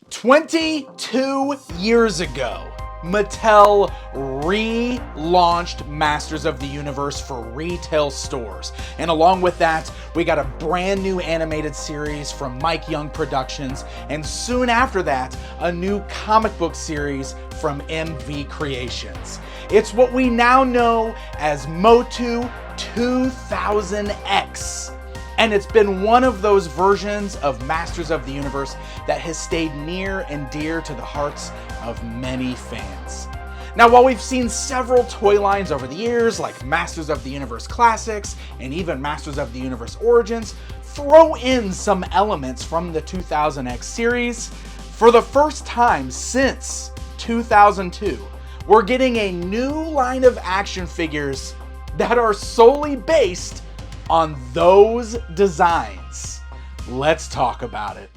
22 years ago, Mattel relaunched Masters of the Universe for retail stores. And along with that, we got a brand new animated series from Mike Young Productions, and soon after that, a new comic book series from MVCreations. It's what we now know as MOTU 2000X. And it's been one of those versions of Masters of the Universe that has stayed near and dear to the hearts of many fans. Now, while we've seen several toy lines over the years, like Masters of the Universe Classics and even Masters of the Universe Origins, throw in some elements from the 2000X series, for the first time since 2002, we're getting a new line of action figures that are solely based on those designs. Let's talk about it.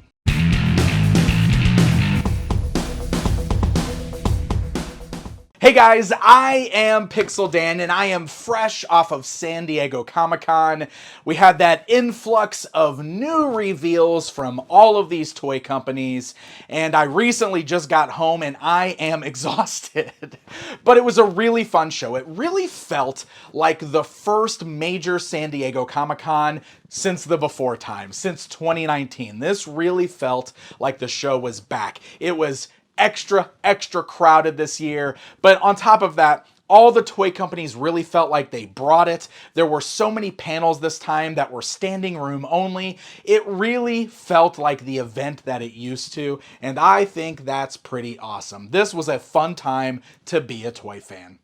Hey guys, I am Pixel Dan, and I am fresh off of San Diego Comic-Con. We had that influx of new reveals from all of these toy companies, and I recently just got home and I am exhausted. But it was a really fun show. It really felt like the first major San Diego Comic-Con since the before time, since 2019. This really felt like the show was back. It was extra crowded this year, but on top of that, all the toy companies really felt like they brought it. There were so many panels this time that were standing room only. It really felt like the event that it used to, and I think that's pretty awesome. This was a fun time to be a toy fan.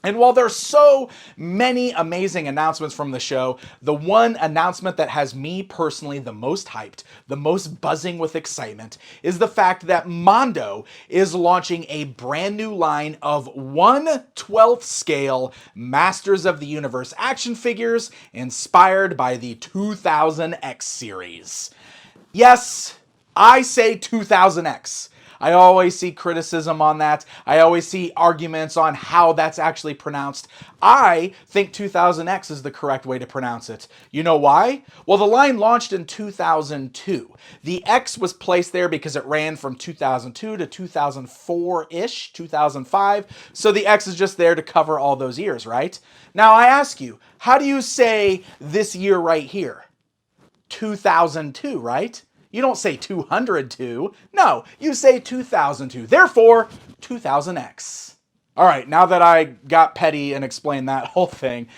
And while there's so many amazing announcements from the show, the one announcement that has me personally the most hyped, the most buzzing with excitement, is the fact that Mondo is launching a brand new line of 1/12 scale Masters of the Universe action figures inspired by the 2000X series. Yes, I say 2000X. I always see criticism on that. I always see arguments on how that's actually pronounced. I think 2000X is the correct way to pronounce it. You know why? Well, the line launched in 2002. The X was placed there because it ran from 2002 to 2004-ish, 2005. So the X is just there to cover all those years, right? Now I ask you, how do you say this year right here? 2002, right? You don't say 202. No, you say 2002. Therefore, 2000X. All right, now that I got petty and explained that whole thing,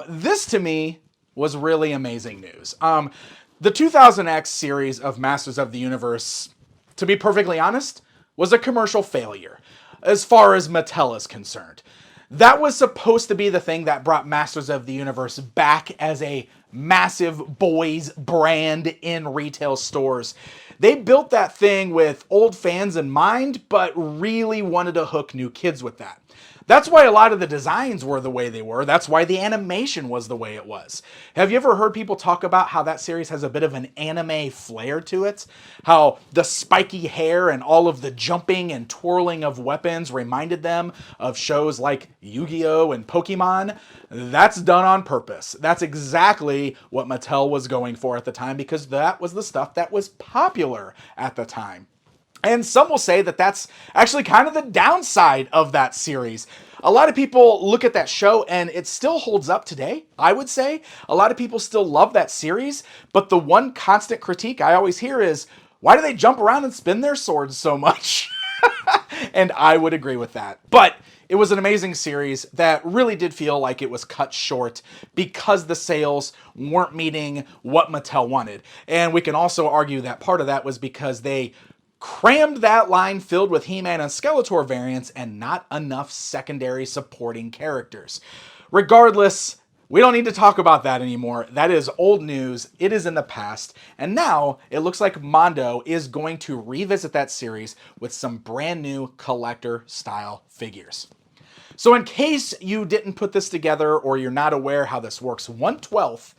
this to me was really amazing news. The 2000X series of Masters of the Universe, to be perfectly honest, was a commercial failure as far as Mattel is concerned. That was supposed to be the thing that brought Masters of the Universe back as a massive boys brand in retail stores. They built that thing with old fans in mind, but really wanted to hook new kids with that. That's why a lot of the designs were the way they were. That's why the animation was the way it was. Have you ever heard people talk about how that series has a bit of an anime flair to it? How the spiky hair and all of the jumping and twirling of weapons reminded them of shows like Yu-Gi-Oh! And Pokemon? That's done on purpose. That's exactly what Mattel was going for at the time, because that was the stuff that was popular at the time. And some will say that that's actually kind of the downside of that series. A lot of people look at that show and it still holds up today, I would say. A lot of people still love that series, but the one constant critique I always hear is, why do they jump around and spin their swords so much? And I would agree with that. But it was an amazing series that really did feel like it was cut short because the sales weren't meeting what Mattel wanted. And we can also argue that part of that was because they crammed that line filled with HeMan and Skeletor variants and not enough secondary supporting characters. Regardless, we don't need to talk about that anymore. That is old news. It is in the past. And now it looks like Mondo is going to revisit that series with some brand new collector style figures. So in case you didn't put this together or you're not aware how this works, 1/12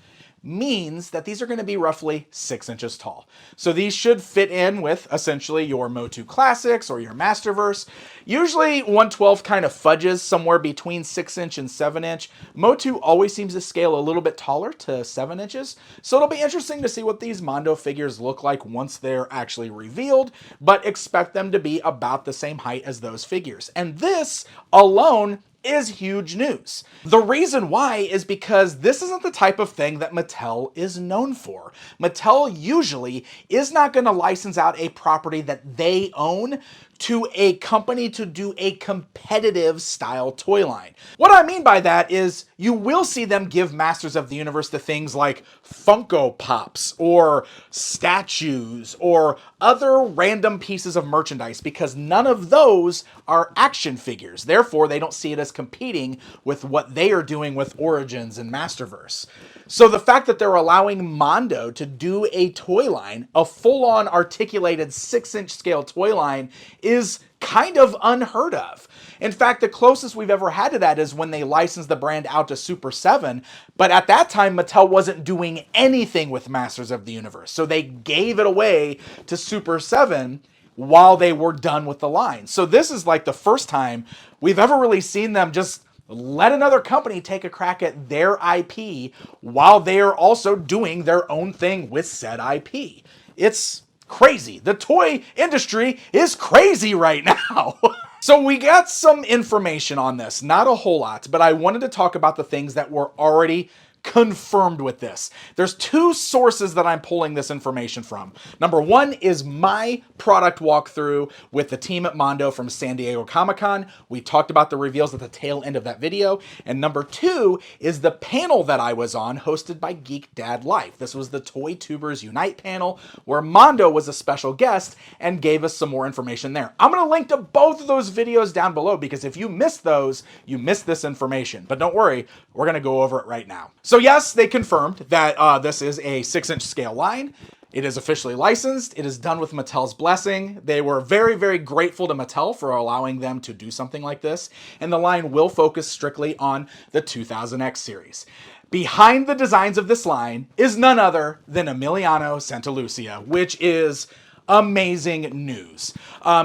means that these are going to be roughly 6 inches tall. So these should fit in with essentially your MOTU Classics or your Masterverse. Usually 1/12 kind of fudges somewhere between 6 inch and 7 inch. MOTU always seems to scale a little bit taller to 7 inches. So it'll be interesting to see what these Mondo figures look like once they're actually revealed, but expect them to be about the same height as those figures. And this alone is huge news. The reason why is because this isn't the type of thing that Mattel is known for. Mattel usually is not going to license out a property that they own to a company to do a competitive style toy line. What I mean by that is you will see them give Masters of the Universe to things like Funko Pops or statues or other random pieces of merchandise, because none of those are action figures. Therefore, they don't see it as competing with what they are doing with Origins and Masterverse. So the fact that they're allowing Mondo to do a toy line, a full-on articulated 6-inch scale toy line, is kind of unheard of. In fact, the closest we've ever had to that is when they licensed the brand out to Super 7, but at that time, Mattel wasn't doing anything with Masters of the Universe. So they gave it away to Super 7 while they were done with the line. So this is like the first time we've ever really seen them just let another company take a crack at their IP while they are also doing their own thing with said IP. It's crazy. The toy industry is crazy right now. So we got some information on this, not a whole lot, but I wanted to talk about the things that were already confirmed with this. There's 2 sources that I'm pulling this information from. Number 1 is my product walkthrough with the team at Mondo from San Diego Comic-Con. We talked about the reveals at the tail end of that video. And number 2 is the panel that I was on, hosted by Geek Dad Life. This was the Toy Tubers Unite panel, where Mondo was a special guest and gave us some more information there. I'm going to link to both of those videos down below, because if you missed those, you missed this information. But don't worry, we're going to go over it right now. So yes, they confirmed that this is a 6-inch scale line. It is officially licensed. It is done with Mattel's blessing. They were very, very grateful to Mattel for allowing them to do something like this. And the line will focus strictly on the 2000X series. Behind the designs of this line is none other than Emiliano Santalucia, which is amazing news.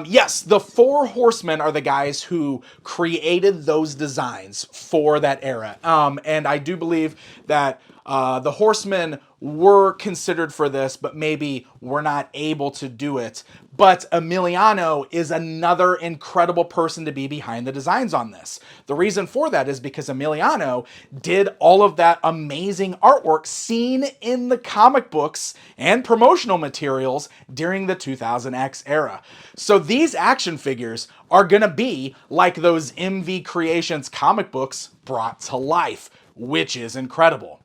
Yes, the 4 Horsemen are the guys who created those designs for that era. And I do believe that the Horsemen were considered for this, but maybe were not able to do it. But Emiliano is another incredible person to be behind the designs on this. The reason for that is because Emiliano did all of that amazing artwork seen in the comic books and promotional materials during the 2000X era. So these action figures are going to be like those MVCreations comic books brought to life, which is incredible.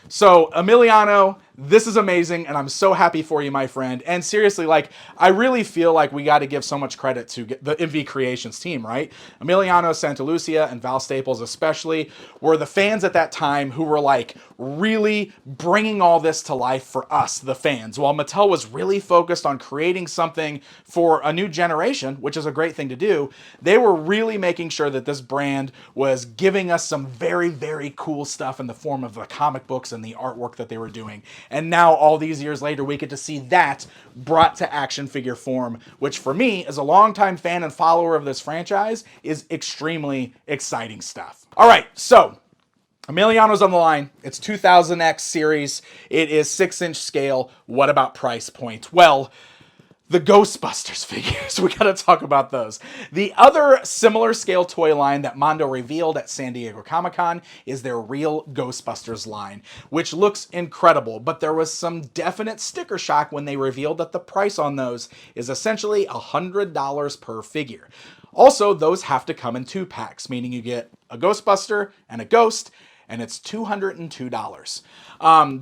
So Emiliano, this is amazing, and I'm so happy for you, my friend. And seriously, like, I really feel like we got to give so much credit to the MVCreations team, right? Emiliano Santalucia and Val Staples especially were the fans at that time who were like really bringing all this to life for us, the fans, while Mattel was really focused on creating something for a new generation, which is a great thing to do. They were really making sure that this brand was giving us some very, very cool stuff in the form of the comic books and the artwork that they were doing. And now, all these years later, we get to see that brought to action figure form, which for me, as a longtime fan and follower of this franchise, is extremely exciting stuff. All right, so Emiliano's on the line. It's 2000X series. It is 6-inch scale. What about price point? Well, the Ghostbusters figures, we gotta talk about those. The other similar scale toy line that Mondo revealed at San Diego Comic-Con is their Real Ghostbusters line, which looks incredible, but there was some definite sticker shock when they revealed that the price on those is essentially $100 per figure. Also, those have to come in 2 packs, meaning you get a Ghostbuster and a Ghost, and it's $202.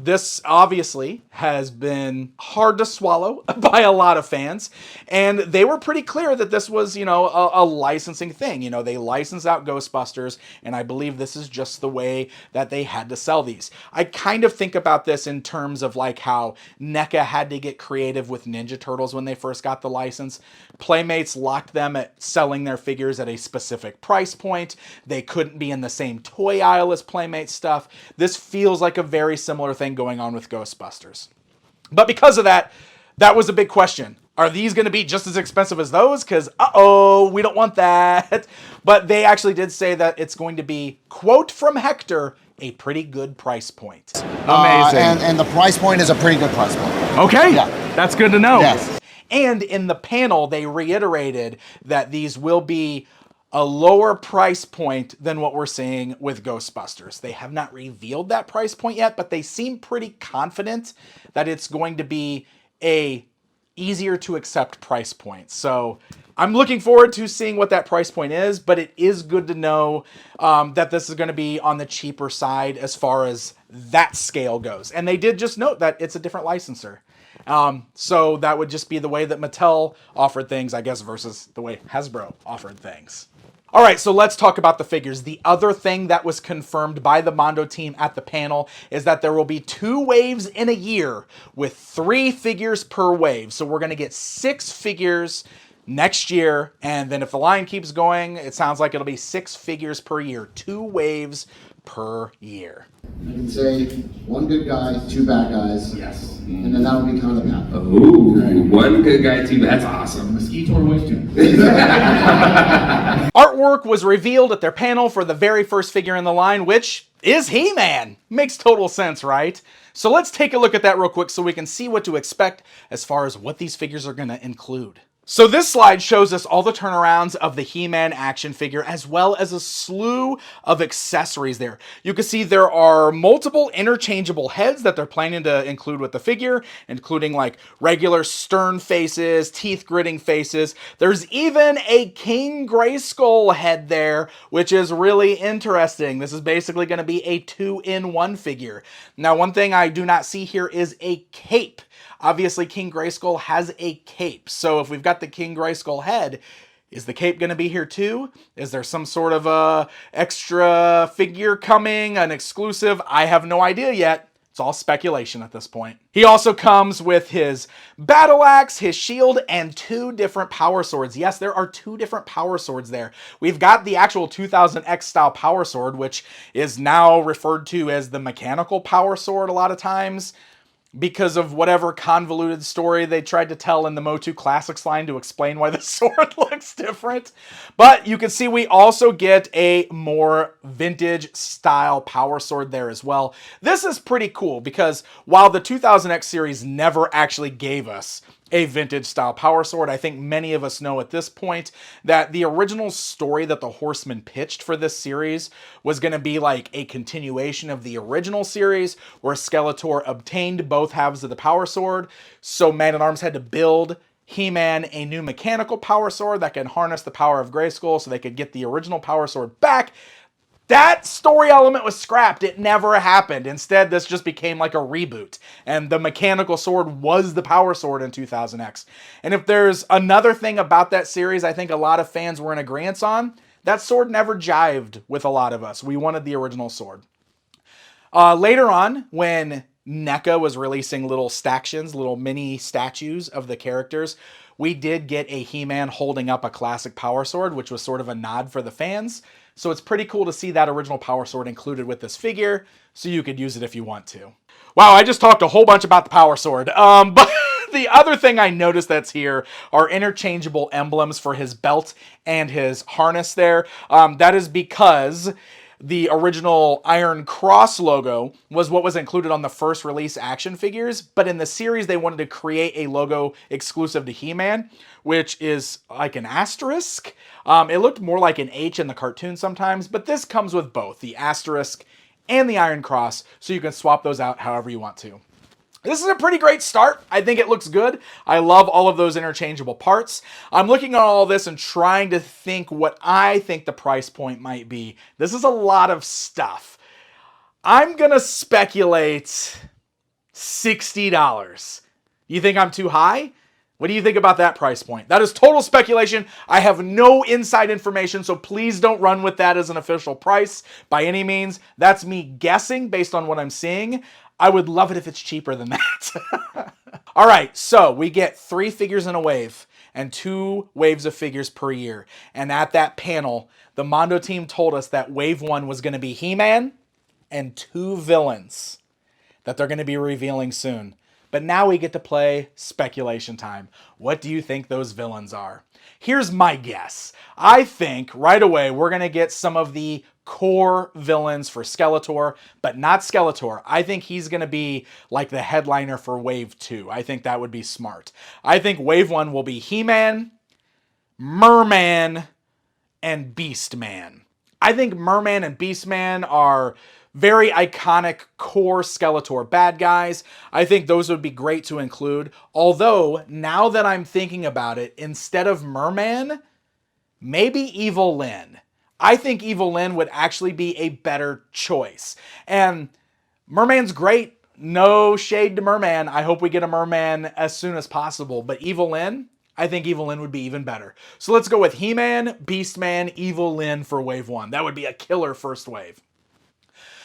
This obviously has been hard to swallow by a lot of fans, and they were pretty clear that this was, you know, a licensing thing. You know, they licensed out Ghostbusters, and I believe this is just the way that they had to sell these. I kind of think about this in terms of like how NECA had to get creative with Ninja Turtles when they first got the license. Playmates locked them at selling their figures at a specific price point. They couldn't be in the same toy aisle as Playmates stuff. This feels like a very similar thing going on with Ghostbusters. But because of that, that was a big question. Are these going to be just as expensive as those? Because, uh-oh, we don't want that. But they actually did say that it's going to be, quote from Hector, a pretty good price point. Amazing. And the price point is a pretty good price point. Okay. Yeah. That's good to know. Yes. And in the panel, they reiterated that these will be a lower price point than what we're seeing with Ghostbusters. They have not revealed that price point yet, but they seem pretty confident that it's going to be a easier to accept price point. So I'm looking forward to seeing what that price point is, but it is good to know that this is going to be on the cheaper side as far as that scale goes. And they did just note that it's a different licensor. So that would just be the way that Mattel offered things, I guess, versus the way Hasbro offered things. All right, so let's talk about the figures. The other thing that was confirmed by the Mondo team at the panel is that there will be 2 waves in a year with 3 figures per wave. So we're going to get 6 figures next year, and then if the line keeps going, it sounds like it'll be 6 figures per year, 2 waves per year. I can say 1 good guy, 2 bad guys. Yes. And then that would be kind of the path. Ooh, right. 1 good guy, 2. That's awesome. Skeletor wave 2. Artwork was revealed at their panel for the very first figure in the line, which is He-Man. Makes total sense, right? So let's take a look at that real quick so we can see what to expect as far as what these figures are going to include. So this slide shows us all the turnarounds of the He-Man action figure as well as a slew of accessories there. You can see there are multiple interchangeable heads that they're planning to include with the figure, including like regular stern faces, teeth gritting faces. There's even a King Grayskull head there, which is really interesting. This is basically going to be a 2-in-1 figure. Now, one thing I do not see here is a cape. Obviously, King Grayskull has a cape. So if we've got the King Grayskull head, is the cape going to be here too? Is there some sort of a extra figure coming, an exclusive? I have no idea yet. It's all speculation at this point. He also comes with his battle axe, his shield, and 2 different power swords. Yes, there are 2 different power swords there. We've got the actual 2000X style power sword, which is now referred to as the mechanical power sword a lot of times, because of whatever convoluted story they tried to tell in the MOTU Classics line to explain why the sword looks different. But you can see we also get a more vintage style power sword there as well. This is pretty cool because while the 2000X series never actually gave us a vintage style power sword, I think many of us know at this point that the original story that the Horsemen pitched for this series was going to be like a continuation of the original series where Skeletor obtained both halves of the power sword. So Man-at-Arms had to build He-Man a new mechanical power sword that can harness the power of Grayskull so they could get the original power sword back. That story element was scrapped. It never happened. Instead, this just became like a reboot. And the mechanical sword was the power sword in 2000X. And if there's another thing about that series I think a lot of fans were in agreement on, that sword never jived with a lot of us. We wanted the original sword. Later on, when NECA was releasing little stactions, little mini statues of the characters, we did get a He-Man holding up a classic power sword, which was sort of a nod for the fans. So it's pretty cool to see that original power sword included with this figure, so you could use it if you want to. Wow, I just talked a whole bunch about the power sword. But the other thing I noticed that's here are interchangeable emblems for his belt and his harness there. That is because the original Iron Cross logo was what was included on the first release action figures, but in the series they wanted to create a logo exclusive to He-Man, which is like an asterisk. It looked more like an H in the cartoon sometimes, but this comes with both the asterisk and the Iron Cross, so you can swap those out however you want to. This is a pretty great start. I think it looks good. I love all of those interchangeable parts. I'm looking at all this and trying to think what I think the price point might be. This is a lot of stuff. I'm gonna speculate $60. You think I'm too high? What do you think about that price point? That is total speculation. I have no inside information, so please don't run with that as an official price by any means. That's me guessing based on what I'm seeing. I would love it if it's cheaper than that. All right, so we get 3 figures in a wave and 2 waves of figures per year. And at that panel, the Mondo team told us that wave 1 was going to be He-Man and 2 villains. that they're going to be revealing soon. But now we get to play speculation time. What do you think those villains are? Here's my guess. I think right away we're going to get some of the core villains for Skeletor, but not Skeletor. I think he's going to be like the headliner for Wave 2. I think that would be smart. I think Wave 1 will be HeMan, Merman, and Beastman. I think Merman and Beastman are very iconic core Skeletor bad guys. I think those would be great to include. Although, now that I'm thinking about it, instead of Merman, maybe Evil Lyn. I think Evil Lyn would actually be a better choice. And Merman's great. No shade to Merman. I hope we get a Merman as soon as possible. But Evil Lyn, I think Evil Lyn would be even better. So let's go with HeMan, Beastman, Evil Lyn for Wave 1. That would be a killer first wave.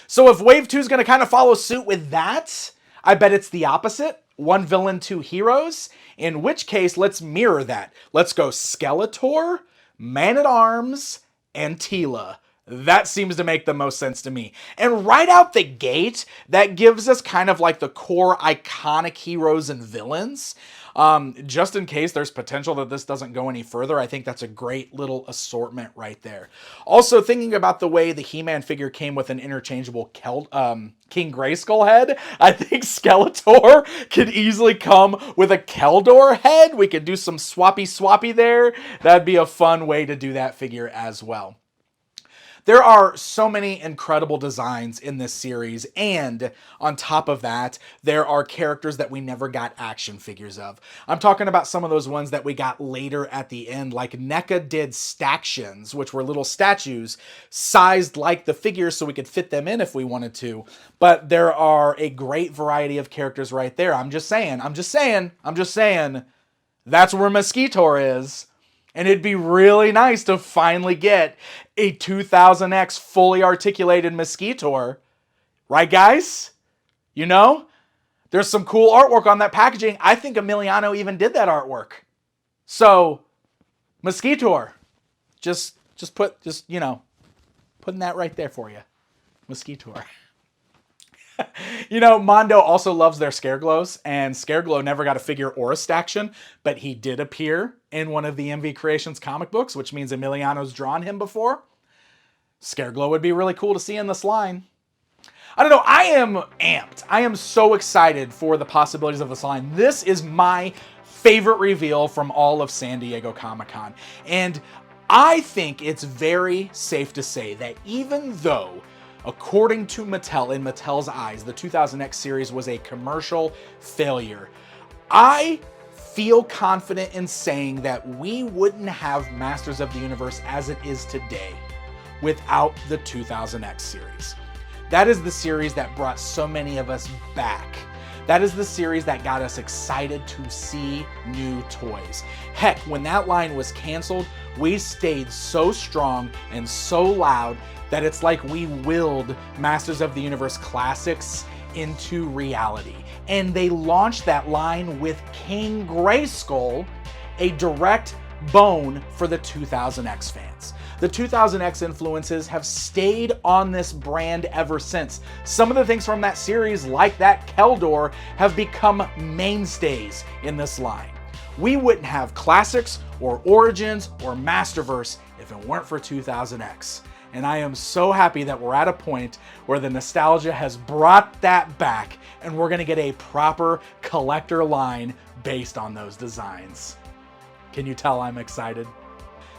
So if Wave 2 is going to kind of follow suit with that, I bet it's the opposite. One villain, two heroes. In which case, let's mirror that. Let's go Skeletor, Man-at-Arms, and Teela. That seems to make the most sense to me. And right out the gate, that gives us kind of like the core iconic heroes and villains. Just in case there's potential that this doesn't go any further, I think that's a great little assortment right there. Also, thinking about the way the He-Man figure came with an interchangeable King Grayskull head, I think Skeletor could easily come with a Keldor head. We could do some swappy there. That'd be a fun way to do that figure as well. There are so many incredible designs in this series, and on top of that, there are characters that we never got action figures of. I'm talking about some of those ones that we got later at the end, like NECA did Stactions, which were little statues sized like the figures so we could fit them in if we wanted to. But there are a great variety of characters right there. I'm just saying, that's where Mosquitor is. And it'd be really nice to finally get a 2000X fully articulated Mosquitor. Right, guys? You know? There's some cool artwork on that packaging. I think Emiliano even did that artwork. So, Mosquitor. Putting that right there for you. Mosquitor. You know, Mondo also loves their Scareglows, and Scareglow never got a figure or a staction, but he did appear in one of the MVCreations comic books, which means Emiliano's drawn him before. Scareglow would be really cool to see in this line. I don't know, I am amped. I am so excited for the possibilities of this line. This is my favorite reveal from all of San Diego Comic-Con, and I think it's very safe to say that even though, according to Mattel, in Mattel's eyes, the 2000X series was a commercial failure, I feel confident in saying that we wouldn't have Masters of the Universe as it is today without the 2000X series. That is the series that brought so many of us back. That is the series that got us excited to see new toys. Heck, when that line was canceled, we stayed so strong and so loud that it's like we willed Masters of the Universe Classics into reality. And they launched that line with King Grayskull, a direct bone for the 2000X fans. The 2000X influences have stayed on this brand ever since. Some of the things from that series, like that Keldor, have become mainstays in this line. We wouldn't have Classics or Origins or Masterverse if it weren't for 2000X. And I am so happy that we're at a point where the nostalgia has brought that back and we're gonna get a proper collector line based on those designs. Can you tell I'm excited?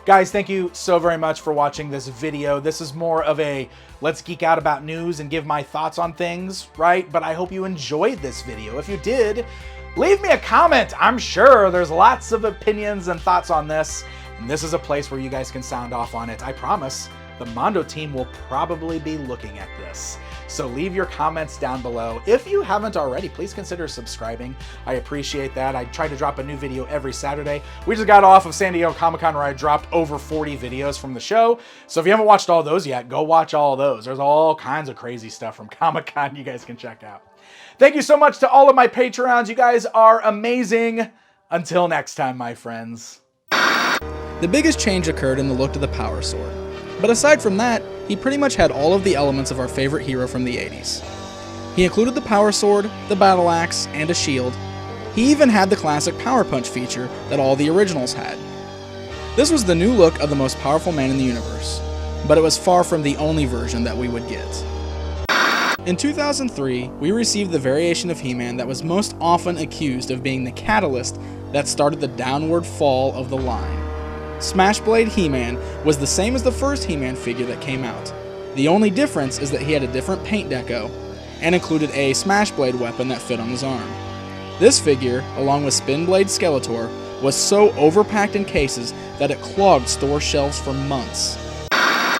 Guys, thank you so very much for watching this video. This is more of a let's geek out about news and give my thoughts on things, right? But I hope you enjoyed this video. If you did, leave me a comment. I'm sure there's lots of opinions and thoughts on this, and this is a place where you guys can sound off on it. I promise the Mondo team will probably be looking at this. So leave your comments down below. If you haven't already, please consider subscribing. I appreciate that. I try to drop a new video every Saturday. We just got off of San Diego Comic-Con where I dropped over 40 videos from the show. So if you haven't watched all those yet, go watch all those. There's all kinds of crazy stuff from Comic-Con you guys can check out. Thank you so much to all of my Patreons. You guys are amazing. Until next time, my friends. The biggest change occurred in the look of the Power Sword. But aside from that, he pretty much had all of the elements of our favorite hero from the 80s. He included the power sword, the battle axe, and a shield. He even had the classic power punch feature that all the originals had. This was the new look of the most powerful man in the universe, but it was far from the only version that we would get. In 2003, we received the variation of He-Man that was most often accused of being the catalyst that started the downward fall of the line. Smashblade He-Man was the same as the first He-Man figure that came out. The only difference is that he had a different paint deco, and included a Smashblade weapon that fit on his arm. This figure, along with Spinblade Skeletor, was so overpacked in cases that it clogged store shelves for months.